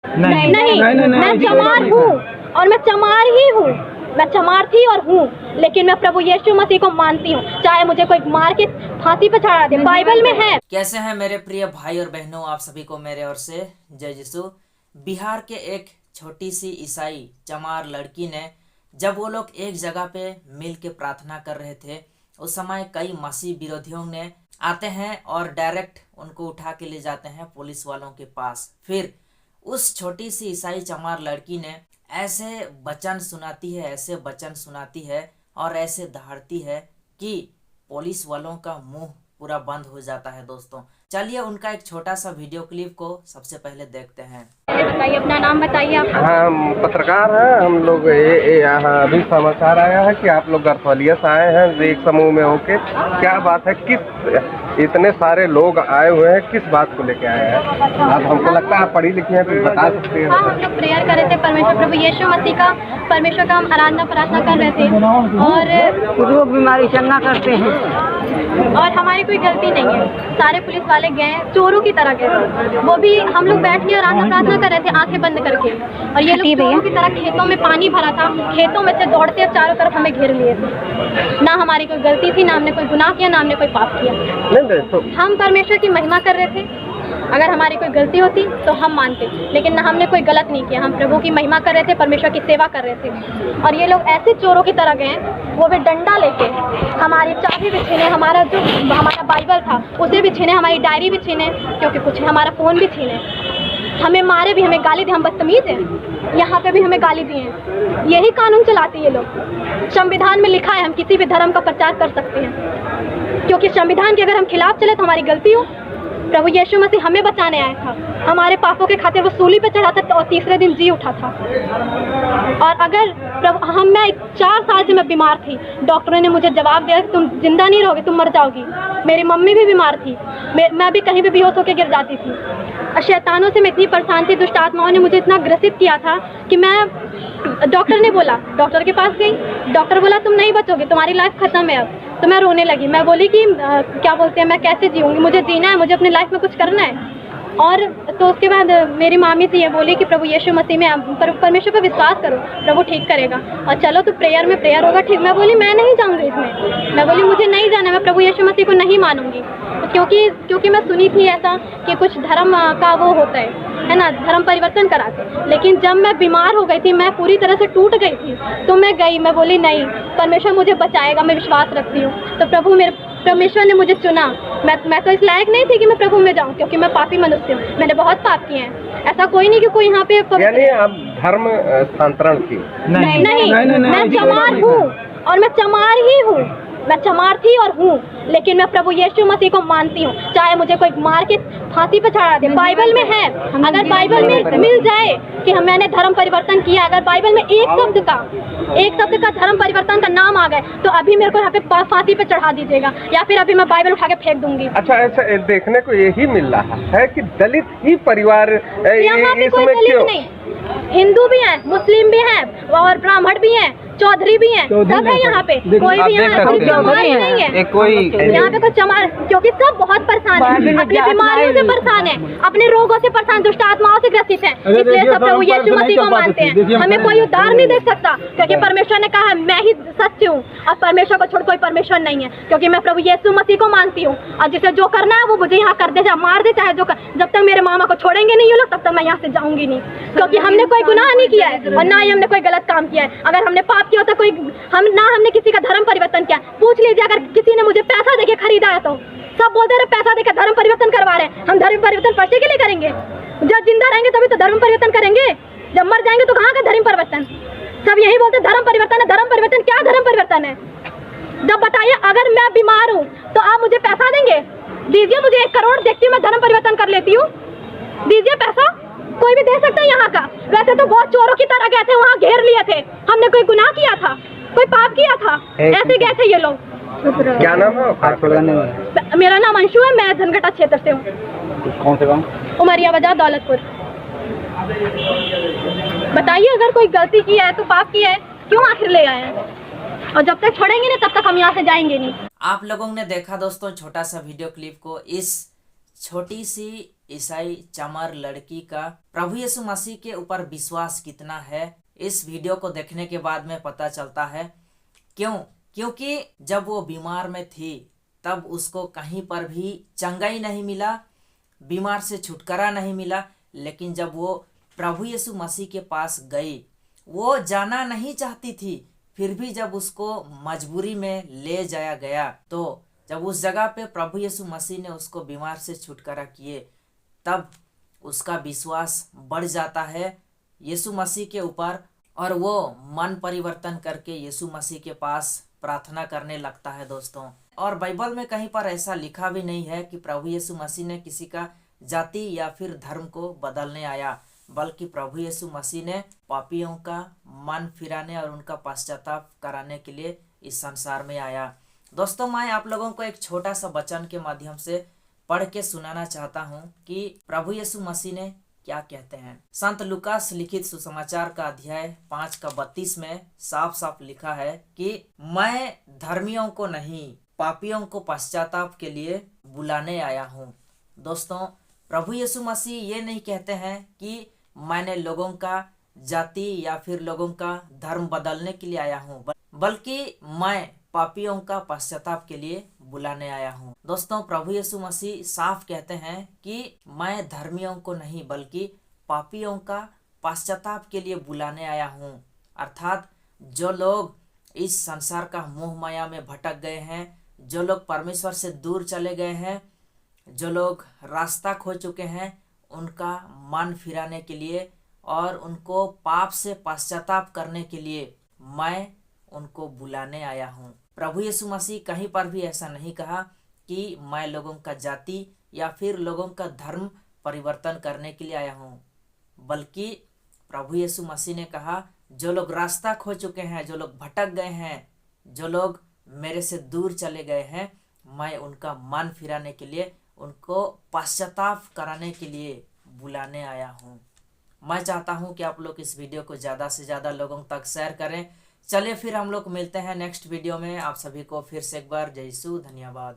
नहीं, मैं चमार हूँ और मैं चमार ही हूँ। मैं चमार थी और हूँ, लेकिन मैं प्रभु यीशु मसीह को मानती हूँ, चाहे मुझे कोई मार के फांसी पे चढ़ा दे, बाइबल में है। कैसे हैं मेरे प्रिय भाई और बहनों, आप सभी को मेरे ओर से जय यीशु। बिहार के एक छोटी सी ईसाई चमार लड़की ने, जब वो लोग एक जगह पे मिल के प्रार्थना कर रहे थे, उस समय कई मसीह विरोधियों ने आते हैं और डायरेक्ट उनको उठा के ले जाते हैं पुलिस वालों के पास। फिर उस छोटी सी ईसाई चमार लड़की ने ऐसे वचन सुनाती है और ऐसे दहाड़ती है कि पुलिस वालों का मुंह पूरा बंद हो जाता है। दोस्तों चलिए उनका एक छोटा सा वीडियो क्लिप को सबसे पहले देखते हैं। बताइए, अपना नाम बताइए आप। हाँ, हम पत्रकार हैं। हम लोग यहाँ अभी समाचार आया है कि आप लोग गरफलिया से आए हैं एक समूह में होके। क्या बात है, किस इतने सारे लोग आए हुए हैं, किस बात को लेके आए हैं आप? हमको लगता है आप पढ़ी लिखी हैं, कुछ बता सकते हैं? हाँ, हम लोग प्रेयर कर रहे थे, प्रभु यीशु मसीह का, परमेश्वर का हम आराधना प्रार्थना कर रहे थे और रोग बीमारी चंगा करते हैं और हमारी कोई गलती नहीं है। सारे पुलिस वाले गए, चोरों की तरह गए, वो भी हम लोग बैठ के आराधना प्रार्थना कर रहे थे आंखें बंद करके, और ये लोग चोरों की तरह खेतों में पानी भरा था, खेतों में से दौड़ते चारों तरफ हमें घेर लिए थे। ना हमारी कोई गलती थी, ना हमने कोई गुनाह किया, ना हमने कोई पाप किया। तो हम परमेश्वर की महिमा कर रहे थे। अगर हमारी कोई गलती होती तो हम मानते, लेकिन ना हमने कोई गलत नहीं किया। हम प्रभु की महिमा कर रहे थे, परमेश्वर की सेवा कर रहे थे, और ये लोग ऐसे चोरों की तरह गए, वो भी डंडा लेके हमारी चाबी भी छीने, हमारा बाइबल था उसे भी छीने, हमारी डायरी भी छीने, क्योंकि कुछ हमारा फ़ोन भी छीने, हमें मारे भी, हमें गाली दी। हम बदतमीज हैं, यहाँ पे भी हमें गाली दी हैं। यही कानून चलाते ये लोग। संविधान में लिखा है हम किसी भी धर्म का प्रचार कर सकते हैं, क्योंकि संविधान के अगर हम खिलाफ चले तो हमारी गलती हो। प्रभु यीशु मसीह हमें बचाने आया था, हमारे पापों के खातिर वो सूली पे चढ़ा था और तीसरे दिन जी उठा था। और अगर मैं 4 साल से मैं बीमार थी, डॉक्टरों ने मुझे जवाब दिया कि तुम जिंदा नहीं रहोगे, तुम मर जाओगी। मेरी मम्मी भी बीमार थी, मैं भी कहीं भी बेहोश होकर गिर जाती थी। शैतानों से मैं इतनी परेशान थी, दुष्ट आत्माओं ने मुझे इतना ग्रसित किया था कि डॉक्टर ने बोला, डॉक्टर के पास गई, डॉक्टर बोला तुम नहीं बचोगे, तुम्हारी लाइफ खत्म है अब। तो मैं रोने लगी। मैं बोली कि क्या बोलते हैं, मैं कैसे जीऊँगी, मुझे जीना है, मुझे अपनी लाइफ में कुछ करना है। और तो उसके बाद मेरी मामी थी ये बोली कि प्रभु यीशु मसीह में परमेश्वर पर विश्वास करो, प्रभु ठीक करेगा, और चलो तो प्रेयर में प्रेयर होगा ठीक। मैं बोली मैं नहीं जाऊँगी इसमें, मैं बोली मुझे नहीं जाना, मैं प्रभु यीशु मसीह को नहीं मानूंगी। क्योंकि मैं सुनी थी ऐसा कि कुछ धर्म का वो होता है ना, धर्म परिवर्तन कराते। लेकिन जब मैं बीमार हो गई थी, मैं पूरी तरह से टूट गई थी, तो मैं गई, मैं बोली नहीं, परमेश्वर मुझे बचाएगा, मैं विश्वास रखती हूँ। तो परमेश्वर ने मुझे चुना। मैं तो इस लायक नहीं थी कि मैं प्रभु में जाऊं, क्योंकि मैं पापी मनुष्य हूँ, मैंने बहुत पाप किए हैं। ऐसा कोई नहीं कि कोई यहाँ पे यानी आप धर्म स्थानांतरण की? नहीं, मैं चमार हूँ और मैं चमार ही हूँ। मैं चमार थी और हूँ, लेकिन मैं प्रभु यीशु मसीह को मानती हूँ, चाहे मुझे कोई मार के फांसी पे चढ़ा दे, बाइबल में है। अगर बाइबल में मिल जाए कि मैंने धर्म परिवर्तन किया, अगर बाइबल में एक शब्द का धर्म परिवर्तन का नाम आ गए, तो अभी मेरे को यहाँ पे फांसी पे चढ़ा दीजिएगा, या फिर अभी मैं बाइबल उठा के फेंक दूंगी। अच्छा, ऐसा देखने को यही मिल रहा है कि दलित ही परिवार यहाँ पे कोई दलित नहीं, हिंदू भी हैं, मुस्लिम भी हैं, और ब्राह्मण भी हैं, चौधरी भी हैं, सब है यहाँ पे। कोई भी यहाँ नहीं है, कोई यहाँ पे कोई चमार, क्योंकि सब बहुत परेशान है, अपनी बीमारियों से परेशान है, अपने रोगों से परेशान, दुष्ट आत्माओं से ग्रसित है, इसलिए सब प्रभु यीशु मसीह को मानते हैं। हमें कोई उद्धार नहीं दे सकता, क्योंकि परमेश्वर ने कहा मैं ही सत्य हूँ, और परमेश्वर को छोड़ कोई परमेश्वर नहीं है। क्योंकि मैं प्रभु यीशु मसीह को मानती हूँ, और जिसे जो करना है वो मुझे यहाँ कर दे, चाहे मार दे, चाहे जब तक मेरे मामा को छोड़ेंगे नहीं ये लोग, तब तक मैं यहाँ से जाऊंगी नहीं, क्योंकि हमने कोई गुनाह नहीं किया है और ना ही हमने कोई गलत काम किया है। अगर हमने पाप किया होता हमने किसी का धर्म परिवर्तन किया। पूछ लीजिए, अगर किसी ने मुझे पैसा देके खरीदा है तो सब बोलते रहे पैसा देकर धर्म परिवर्तन करवा रहे हैं। हम धर्म परिवर्तन पैसे के लिए करेंगे? जब जिंदा रहेंगे तभी तो धर्म परिवर्तन करेंगे, जब मर जाएंगे तो कहाँ का धर्म परिवर्तन? सब यही बोलते धर्म परिवर्तन है, धर्म परिवर्तन। क्या धर्म परिवर्तन है? जब बताइए, अगर मैं बीमार हूँ तो आप मुझे पैसा देंगे? दीजिए, मुझे 1 करोड़ देखती हूँ, मैं धर्म परिवर्तन कर लेती हूँ, दीजिए पैसा। कोई भी दे सकता है यहाँ का। वैसे तो बहुत चोरों की तरह गए थे, वहाँ घेर लिए थे, हमने कोई गुनाह किया था, कोई पाप किया था, ऐसे गए थे ये लोग। क्या नाम है? मेरा नाम अंशु है, मैं धनघटा क्षेत्र से हूँ। कौन से गाँव? उमरिया बाजार, दौलतपुर। बताइए, अगर कोई गलती की है तो पाप किया है, क्यों आखिर ले आए हैं? और जब तक छोड़ेंगे नहीं तब तक हम यहाँ से जाएंगे नहीं। आप लोगों ने देखा दोस्तों छोटा सा वीडियो क्लिप को। इस छोटी सी ईसाई चमार लड़की का प्रभु यीशु मसीह के ऊपर विश्वास कितना है, इस वीडियो को देखने के बाद में पता चलता है। क्योंकि जब वो बीमार में थी तब उसको कहीं पर भी चंगाई नहीं मिला, बीमार से छुटकारा नहीं मिला। लेकिन जब वो प्रभु यीशु मसीह के पास गई, वो जाना नहीं चाहती थी, फिर भी जब उसको मजबूरी में ले जाया गया, तो जब उस जगह पे प्रभु यीशु मसीह ने उसको बीमार से छुटकारा किए, तब उसका विश्वास बढ़ जाता है यीशु मसीह के ऊपर और वो मन परिवर्तन करके यीशु मसीह के पास प्रार्थना करने लगता है दोस्तों। और बाइबल में कहीं पर ऐसा लिखा भी नहीं है कि प्रभु यीशु मसीह ने किसी का जाति या फिर धर्म को बदलने आया, बल्कि प्रभु यीशु मसीह ने पापियों का मन फिराने और उनका पश्चाताप कराने के लिए इस संसार में आया। दोस्तों, मैं आप लोगों को एक छोटा सा वचन के माध्यम से पढ़ के सुनाना चाहता हूँ कि प्रभु यीशु मसीह ने क्या कहते हैं। संत लूकास लिखित सुसमाचार का अध्याय 5 का 32 में साफ साफ लिखा है कि मैं धर्मियों को नहीं पापियों को पश्चाताप के लिए बुलाने आया हूँ। दोस्तों, प्रभु यीशु मसीह ये नहीं कहते हैं कि मैंने लोगों का जाति या फिर लोगों का धर्म बदलने के लिए आया हूँ, बल्कि मैं पापियों का पश्चाताप के लिए बुलाने आया हूँ। दोस्तों, प्रभु यीशु मसीह साफ कहते हैं कि मैं धर्मियों को नहीं बल्कि पापियों का पश्चाताप के लिए बुलाने आया हूँ। अर्थात जो लोग इस संसार का मोह माया में भटक गए हैं, जो लोग परमेश्वर से दूर चले गए हैं, जो लोग रास्ता खो चुके हैं, उनका मन फिराने के लिए और उनको पाप से पश्चाताप करने के लिए मैं उनको बुलाने आया हूँ। प्रभु यीशु मसीह कहीं पर भी ऐसा नहीं कहा कि मैं लोगों का जाति या फिर लोगों का धर्म परिवर्तन करने के लिए आया हूँ, बल्कि प्रभु यीशु मसीह ने कहा जो लोग रास्ता खो चुके हैं, जो लोग भटक गए हैं, जो लोग मेरे से दूर चले गए हैं, मैं उनका मन फिराने के लिए, उनको पश्चाताप कराने के लिए बुलाने आया हूँ। मैं चाहता हूँ कि आप लोग इस वीडियो को ज़्यादा से ज़्यादा लोगों तक शेयर करें। चलिए फिर हम लोग मिलते हैं नेक्स्ट वीडियो में। आप सभी को फिर से एक बार जय यीशु, धन्यवाद।